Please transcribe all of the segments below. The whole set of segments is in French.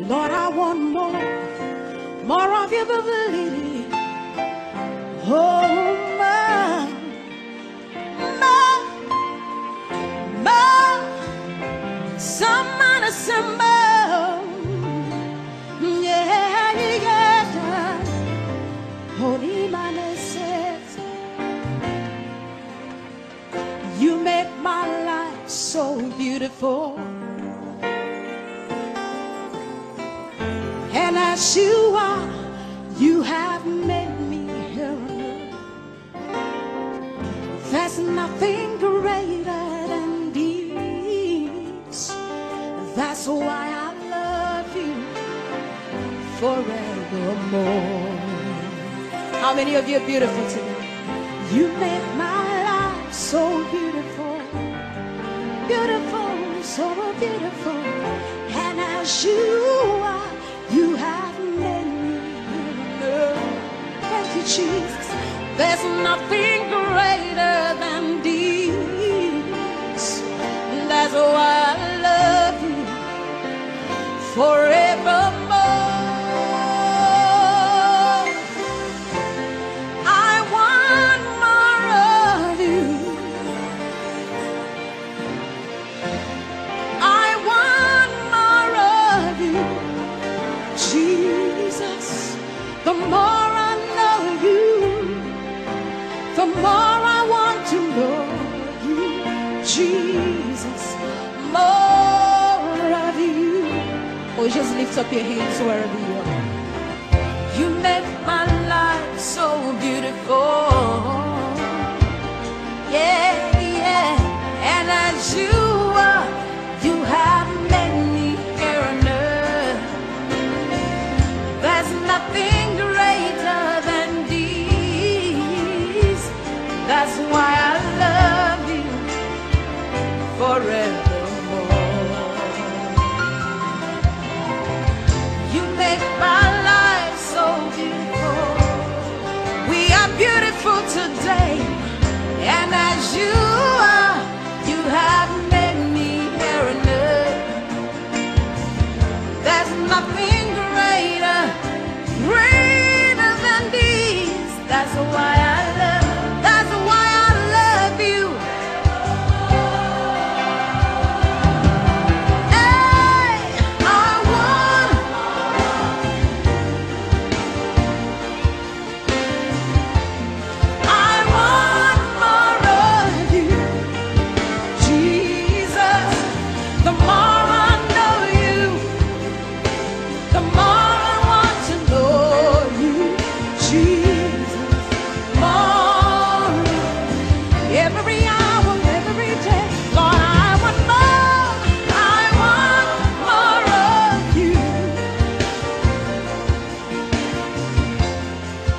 Lord, I want more of your ability. Oh, some assemble. Yeah, yeah. Holy man says, you make my life so beautiful. And as you are, you have made me here on earth. There's nothing greater than these. That's why I love you forevermore. How many of you are beautiful today? You make my life so beautiful, beautiful, so beautiful. And as you are, you have made me here. Thank you, Jesus. There's nothing greater than these. That's why I love you forevermore. I want more of you. I want more of you, Jesus. The more I know you, the more I want to know you, Jesus. More of you. Or just lift up your hands wherever you are. You make my life so beautiful. Yeah, yeah. And as you are, you have made me here on earth. There's nothing greater than these. That's why I love you forevermore. You make my life so beautiful. We are beautiful today. And as you are, you have made me here on earth. There's nothing greater than these. That's why I love you. Hey, I want more of you, Jesus. The more I know you, the more I want to know you, Jesus. More, every hour, every day. Lord, I want more. I want more of you.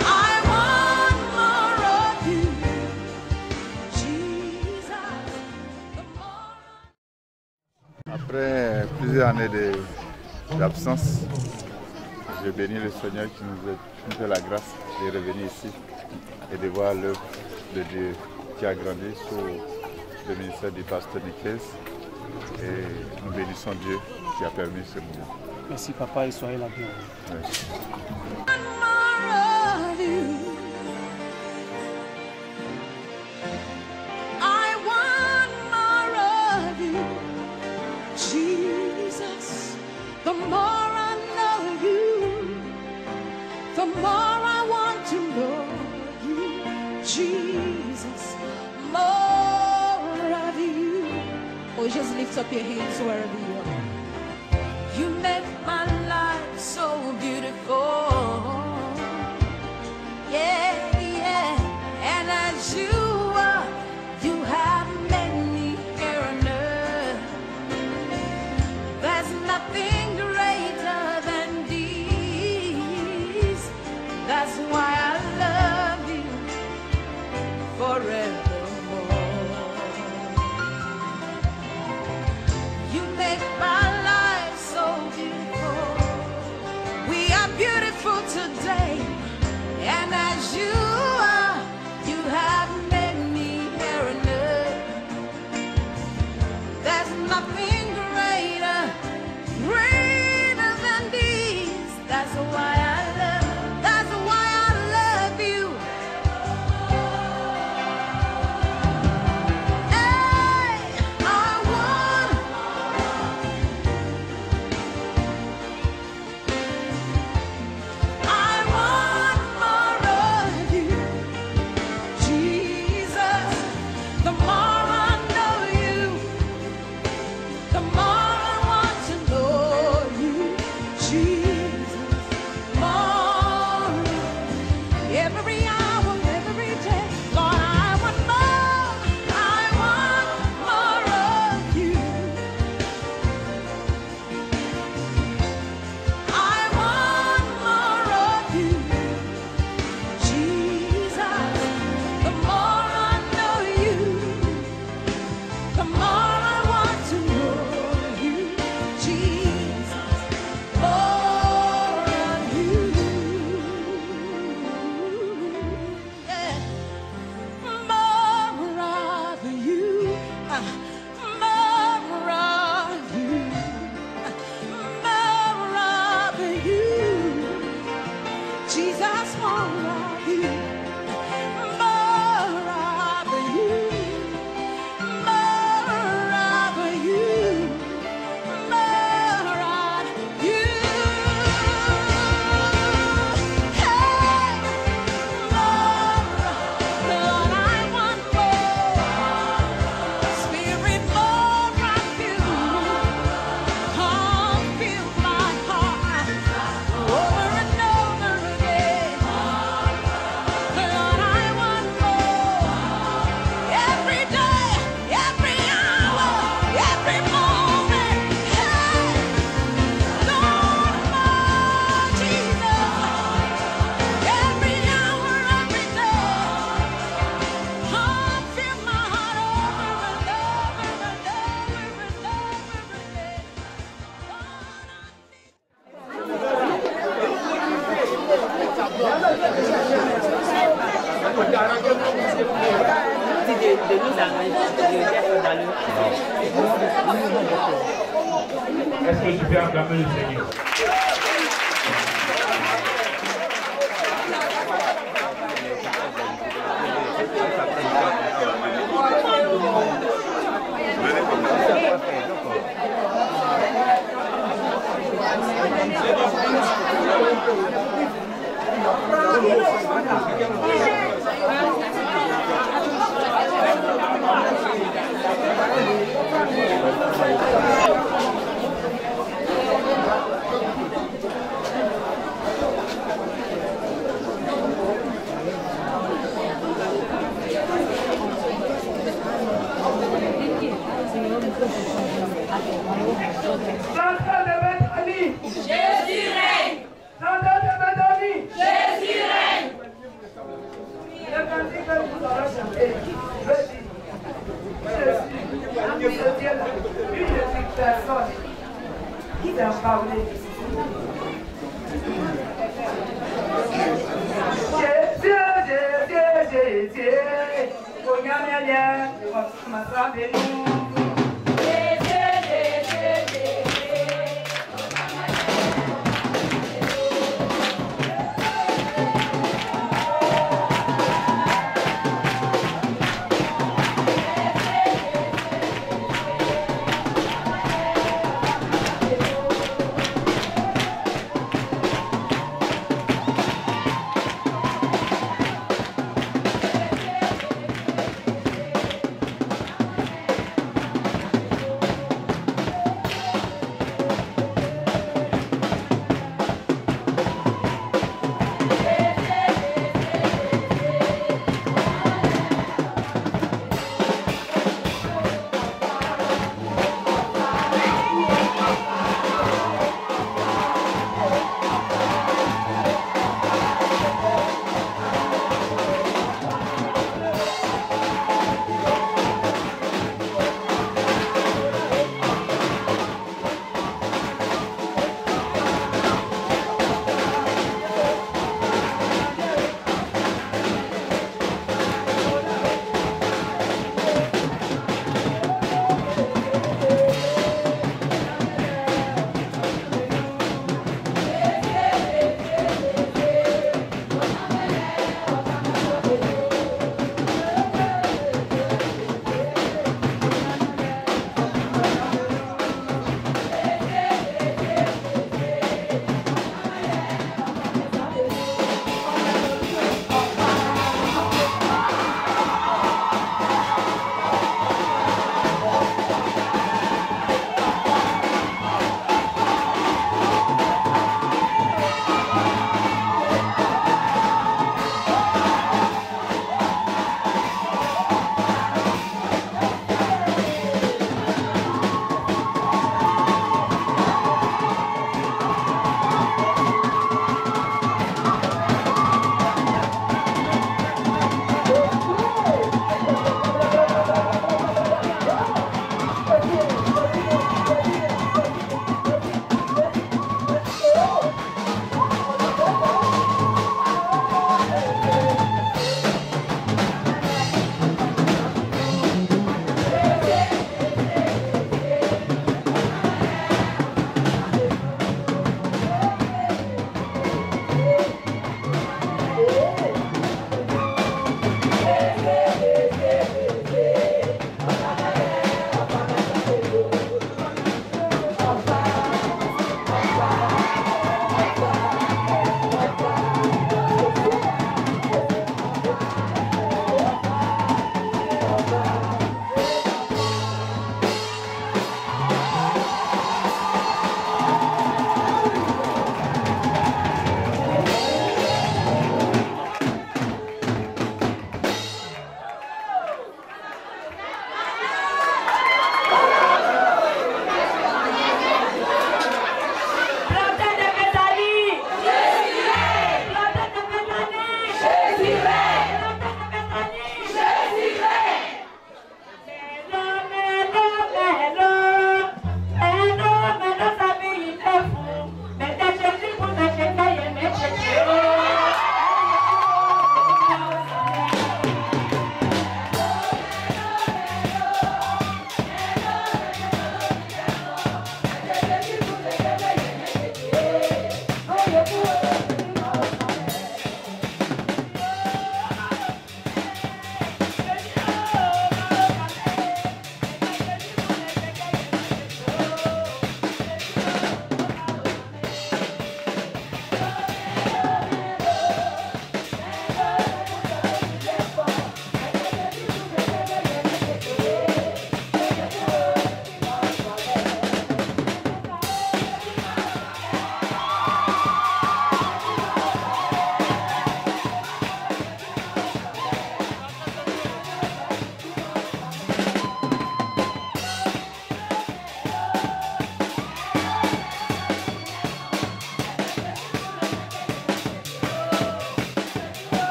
I want more of you, Jesus. The more. Après plusieurs années d'absence, je bénis le Seigneur qui nous fait la grâce de revenir ici et de voir l'œuvre de Dieu qui a grandi sous le ministère du pasteur Nicaise. Et nous bénissons Dieu qui a permis ce moment. Merci papa et soyez la bienvenue. Merci. More of you. I want more of you, Jesus. The more I know you, the more I want to know you, Jesus. More of you. Or just lift up your hands wherever you are. You make my life so beautiful. Yeah, yeah. And as you are, you have made me here on earth. There's nothing greater than these. That's why I love you forevermore. You make Est-ce que tu peux acclamer le Seigneur? Jésus règne. Jésus règne. Qui t'a parlé?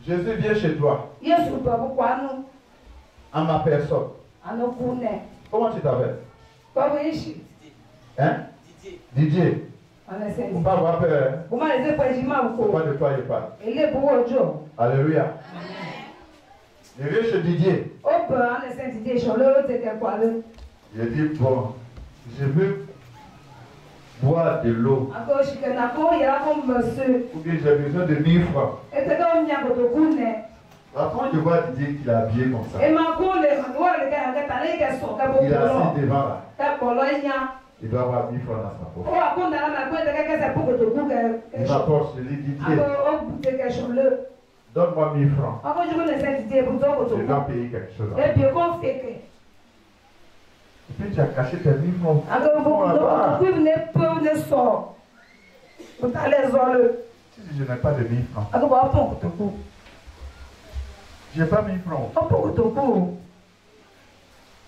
Jésus vient chez toi, Yesu bɛ bukwa nu. en ma personne. Ano kune. Comment tu t'appelles? Kɔbu ishi. Hein? Didier. Ɔna sɛ. Faut pas avoir peur. Hein? Buma le se pɛji ma C'est ko. pas de toi il parle. Ele bu ojo. Alléluia. Je viens chez Didier. O bɛ ɔna sɛ ti de sɔlɔ o te kɛ kwale. Je dis bon, je veux boire de l'eau. Ako shike na ko yɛrɛ ko mɛsu. Ou bien j'ai besoin de 1000 francs. Ete ka o nya koto kune. Quand je vois Didier qu'il est habillé comme ça, Ema ko le ma le ka ka ta le ka so ka bo il est ko. assis devant là, Ka bolo nya. il doit avoir 1000 francs dans sa O poche. ako na ma ko te ka ka se po koto ku Il m'apporte, je lui dis Didier, Ako o bu te ka sɔlɔ. donne-moi 1000 francs. Ako jugu ne sɛ ti de bu to koto Je ku. dois payer quelque chose. E bi ko feke. Et puis tu as caché tes 1000 francs. Ako bu Oh, là-bas. ko ne pe ne so. O ta le zɔlɔ. Si je n'ai pas de 1000 francs, Ako ba pon koto ku. j'ai pas 1000 francs. O pon koto ku.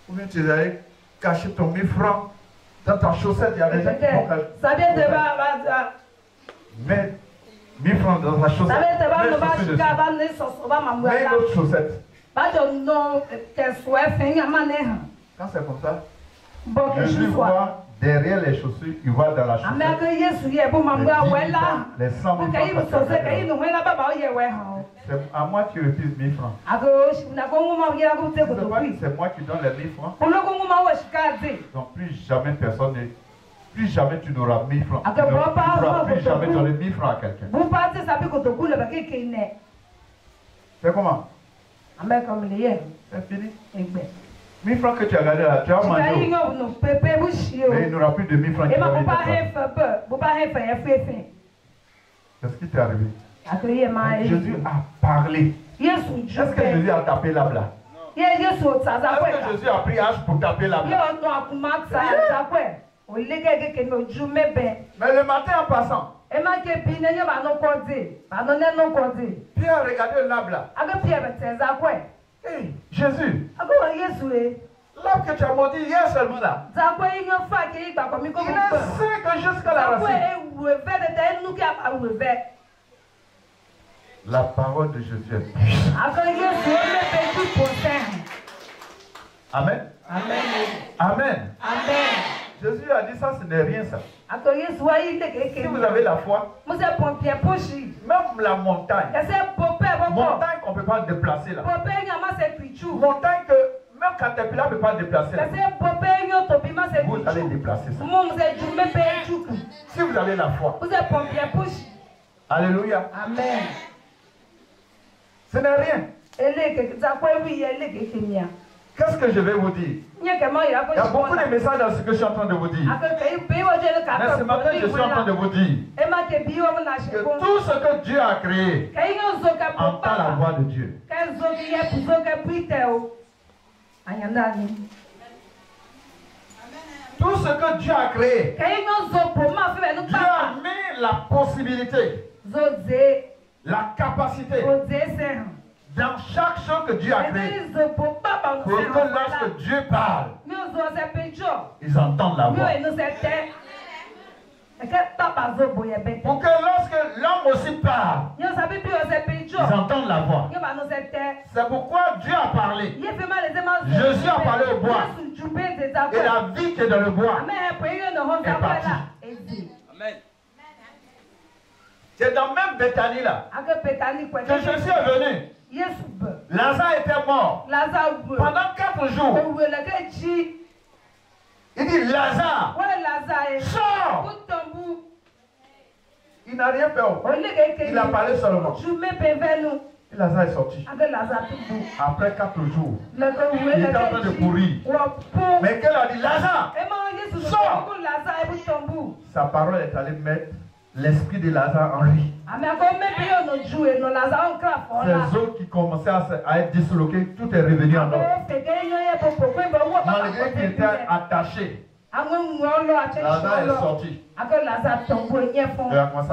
Ou bien tu allais cacher ton 1000 francs dans ta chaussette. Il y a des gens qui vont Sabia te ba mettre 1000 francs dans ta chaussette. Sabia te ba Mets no ba chaussette dessus. shika ba ne so so ba ma Mets une mwala. autre chaussette. Ba jo no ke so e fin ya ma ne ha. Quand c'est comme ça, Bo ke Jésus shi wa. voit derrière les chaussures, il voit dans la Ame chaussette ke Yesu ye bo ma mwa wela. les 100 000 Ka yi francs. so se ka yi no wela ba ba o ye we ha. C'est à moi qui refuse 1000 francs. Ako shi na ko nguma ye ko te ko to pi. C'est moi qui donne les 1000 francs. Ko lo ko nguma wa shika ze. Donc plus jamais personne ne... Plus jamais tu n'auras 1000 francs. Ah, Tu ne que papa, pourras moi, plus que jamais papa. donner 1000 francs à quelqu'un. Bu pa te sabi ko to ku le ba ke ke ne. C'est comment? Ame comme le ye. C'est fini. Egbe. 1000 francs que tu as gardé là, tu as Shika yi mangé. ngo no pepe bu shi o. Mais il n'aura plus de 1000 francs E qui ma vont bu venir pa dans ta- he fe be. Bu pa he fe ye fe fe. C'est ce qui t'est arrivé. Ako ye ma e. Jésus a parlé. Yesu Est-ce que Jésus a tapé là là? Ye Yesu tsaza kwe. Est-ce que Jésus a pris H pour taper là Ye là? no akuma tsaza kwe. O le ke ke no jume be. Mais le matin en passant, E ma ke bi ne ye ba no kodi. Ba no ne no kodi. Pierre a regardé l'arbre là. Ako pie be tsaza kwe. Hey, Jésus, Ako Yesu e. l'arbre que tu as maudit hier seulement là, Za kwe inyo fa ke igba ko mi ko il mo est pe. sec jusqu'à la Za kwe racine. e we ve de te nu ke apa we ve. La parole de Jésus est puissante. Ako Yesu o me pe tu potin. Amen. Amen. Amen. Amen. Jésus a dit ça, ce n'est rien ça. Ako Yesu wa yi de ke ke. Si vous avez la foi, Mo se pompier poshi. même la montagne, Ke se pope bo. montagne qu'on ne peut pas déplacer là, Pope nya ma se pichu. montagne que même Caterpillar ne peut pas déplacer là, Kase pope nyo to bi ma se vous allez pichu. déplacer ça. Mo se jume pe chuku. Si vous avez la foi, Mo se pompier push. alléluia, Amen. ce n'est rien. Ele ke za kwa wi ele ke kimia. Qu'est-ce que je vais vous dire? Nye ke mo ira ko Il y a beaucoup de messages dans ce que je suis en train de vous dire. Ako ke pe wo je le ka Mais ce matin, je suis en train de vous dire E ma ke bi wo na she que ko. tout ce que Dieu a créé Ke inyo zo ka entend la papa. voix de Dieu. Ke zo ki ye pu zo ke puite o. Anyanda ni. Tout ce que Dieu a créé, Ke inyo zo po ma fe no Dieu a papa. mis la possibilité, Zo ze. la capacité Zo ze se. dans chaque chose que Dieu a créé E zo po papa no pour se. que lorsque Dieu parle, Mio zo se pejo. ils entendent la Mio voix. e no se te. E ke papa zo bo ye bete. Pour que lorsque l'homme aussi parle, Mio sabi bi o se pejo. ils entendent la voix. Mio ba no se te. C'est pourquoi Dieu a parlé. Ye fe ma le ze ma zo. Jésus a parlé au bois. Yesu jube de za Et la vie qui est dans le bois, Amen. Pe yo no ho est za parti. la. Ezi. c'est dans même Bethanie là Ake petani kwa. que Jésus est venu. Yesu be. Lazare était mort. Lazare be. Pendant 4 jours, O we le ke ji. il dit Lazare, Wa Lazare. sors. Kutombu. Il n'a rien fait. O le ke ke. Il a parlé seulement. Jume pe venu. Et Lazare est sorti. Ake Lazare tubu. Après 4 jours. Le ke we Il le était en train ke de ji. pourrir. Wa po. Mais qu'elle a dit Lazare, E ma Yesu no Sors. ko Lazare kutombu. sa parole est allée mettre l'esprit de Lazare en lui. Ame ko me pe yo no ju e no Lazare on kra fo la. Ses os qui commençaient à être disloqués, tout est revenu en ordre. O fe ke yo ye popo ko be wo papa. Malgré qu'il était attaché, Àwọn ŋun lọ àti Lazare est ṣọlọ. sorti. Akọ Lazare tọ̀gbọ̀ yẹn fún. Il a commencé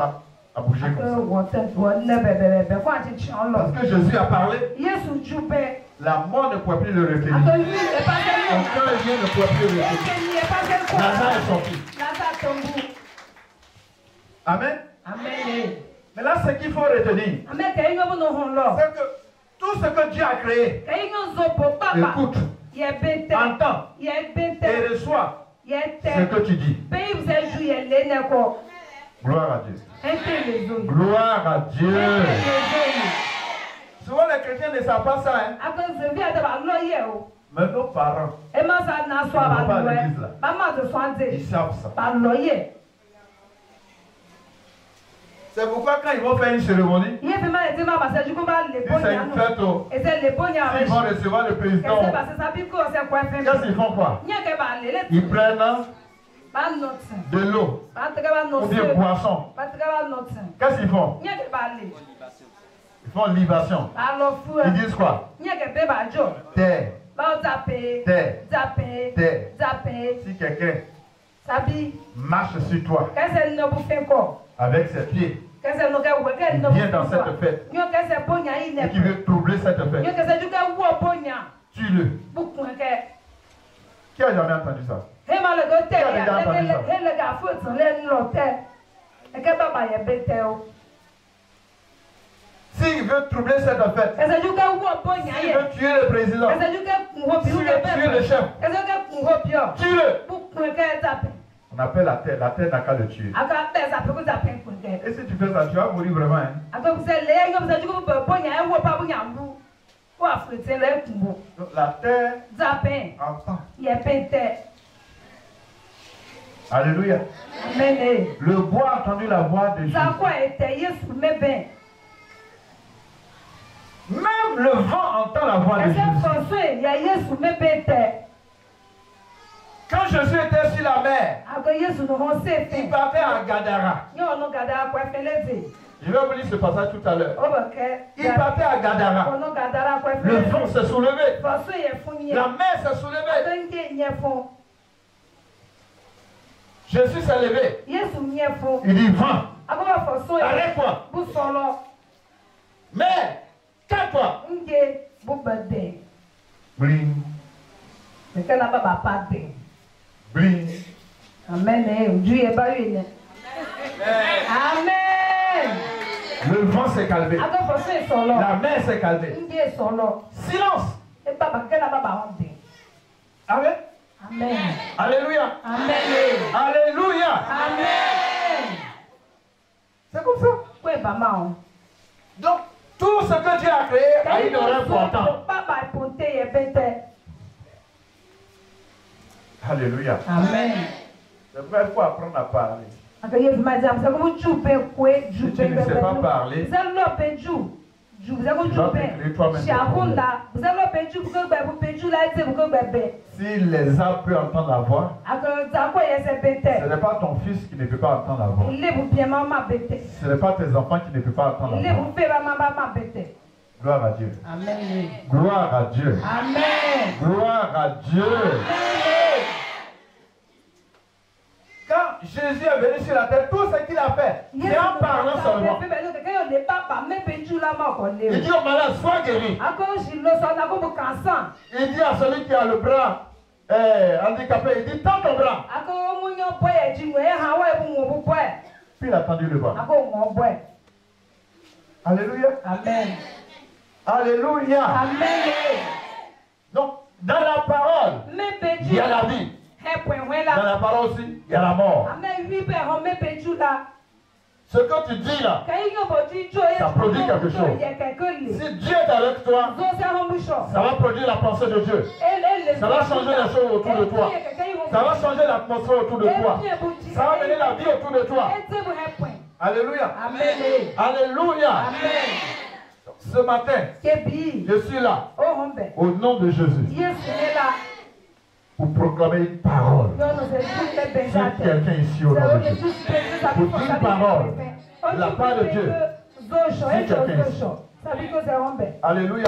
à bouger Akọ comme wọ́n tẹ̀ wọ́n lẹ́ bẹ̀bẹ̀bẹ̀ fún àti ṣọlọ. ça. Parce que Jésus a parlé, Yéṣu ju bẹ́ẹ̀. la mort ne pouvait plus le retenir. Akọ yìí ẹ̀ bá fẹ́ lọ. Aucun lien ne pouvait plus le retenir. Ẹ̀kẹ́ ni ẹ̀ bá fẹ́ kọ́. Lazare est sorti. Lazare tọ̀gbọ̀. Amen. Amen. Mais là, ce qu'il faut retenir, c'est que tout ce que Dieu a créé, écoute, entend et reçoit ce que tu dis. Gloire à Dieu. Gloire à Dieu. Souvent les chrétiens ne savent pas ça. Hein? Mais nos parents, ils ne vont pas à l'église là. Ils savent ça. C'est pourquoi quand ils vont faire une cérémonie, ils c'est une fête. S'ils vont recevoir le président, qu'est-ce qu'ils font quoi? Ils prennent de l'eau ou des boissons. Qu'est-ce qu'ils font? Ils font libation. Ils disent quoi? Terre. Terre. Si quelqu'un marche sur toi avec ses pieds, il vient dans cette fête et qui veut troubler cette fête, tue-le. Qui a jamais entendu ça? Qui a déjà entendu ça? S'il veut troubler cette fête, s'il veut tuer le président, s'il veut tuer le chef, tue-le. On appelle la terre n'a qu'à le tuer. Et si tu fais ça, tu vas mourir vraiment. Hein? Donc la terre entend. Alléluia. Le bois a entendu la voix de Jésus. Même le vent entend la voix de Jésus. Quand Jésus était sur la mer, il partait à Gadara. Je vais vous lire ce passage tout à l'heure. Il partait à Gadara. Le vent s'est soulevé. La mer s'est soulevée. Jésus s'est levé. Il dit, vent, arrête-toi. Mais, calme-toi. Bling. Bling. Amen. Amen. Le vent s'est calmé. La mer s'est calmée. Silence. Amen. Amen. Alléluia. Amen. Alléluia. Amen. C'est comme ça. Donc, tout ce que Dieu a créé a une oreille portante. Alléluia. Amen. C'est vrai, il faut apprendre à parler. Si tu ne sais pas parler, tu vas t'écrire toi-même. Si les arbres peuvent entendre la voix, ce n'est pas ton fils qui ne peut pas entendre la voix. Ce n'est pas tes enfants qui ne peuvent pas entendre la voix. Gloire à Dieu. Amen. Gloire à Dieu. Amen. Gloire à Dieu. Amen. Quand Jésus est venu sur la terre, tout ce qu'il a fait, c'est en parlant seulement. Il dit au malade, sois guéri. Il dit à celui qui a le bras handicapé, il dit, tends ton bras. Puis il a tendu le bras. Alléluia. Amen. Alléluia. Amen. Donc, dans la parole, il y a la vie. Dans la parole aussi, il y a la mort. Ce que tu dis là, ça produit quelque chose. Si Dieu est avec toi, ça va produire la pensée de Dieu. Ça va changer les choses autour de toi. Ça va changer l'atmosphère autour de toi. Ça va mener la vie autour de toi. Alléluia. Amen. Alléluia. Amen. Ce matin, je suis là au nom de Jésus pour proclamer une parole. Si quelqu'un ici au nom de Jésus, pour dire une parole de la part de Dieu, si quelqu'un ici. Alléluia.